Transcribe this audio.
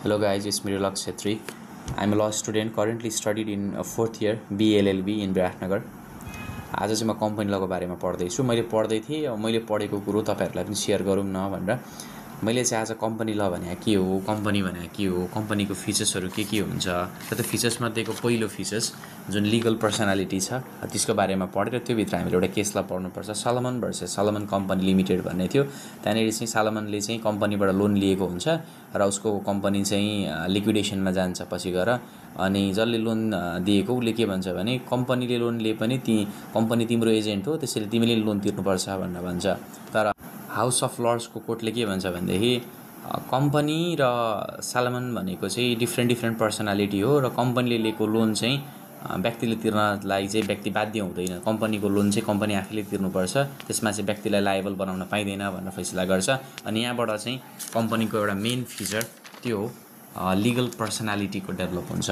Hello guys, it's Mirulak Chetri. I'm a law student currently studied in 4th year BLLB in Viratnagar. आज चाहिँ म company लको बारेमा पढ्दैछु। मैले पढ्दै थिएँ अब मैले पढेको कुरो तपाईहरुलाई पनि शेयर गरौँ न भनेर मैले चाहिँ आज कम्पनी ल भने के हो, कम्पनी भने के हो, कम्पनीको फिचर्सहरु के हुन्छ र त्यो फिचर्स मध्येको पहिलो फिचर्स जुन लीगल पर्सनालिटी छ त्यसको बारेमा पढेर त्यो भित्र हामीले एउटा केसलाई पढ्नुपर्छ। Salomon versus Salomon company limited भन्ने थियो। त्यहाँनेरि चाहिँ सलोमनले चाहिँ कम्पनीबाट लोन लिएको हुन्छ र उसको कम्पनी चाहिँ लिक्विडेसनमा जान्छ पछि गएर। अनि जसले लोन दिएको उले के भन्छ भने कम्पनीले लोन लिए पनि कम्पनी तिम्रो एजेन्ट हो त्यसैले तिमीले लोन तिर्नुपर्छ भनेर भन्छ। तर हाउस अफ लर्ड्स को कोर्टले के भन्छ भन्देखि कम्पनी र सलोमन भनेको चाहिँ डिफरेन्ट पर्सनालिटी हो र कम्पनीले लिएको लोन चाहिँ व्यक्तिले तिर्नलाई चाहिँ व्यक्ति बाध्य हुँदैन। कम्पनीको लोन चाहिँ कम्पनी आफैले तिर्नुपर्छ, त्यसमा चाहिँ व्यक्तिलाई लायबल बनाउन पाइदैन भनेर फैसला गर्छ। अनि यहाँबाट चाहिँ कम्पनीको एउटा मेन फिचर त्यो हो लीगल पर्सनालिटीको डेभलप हुन्छ।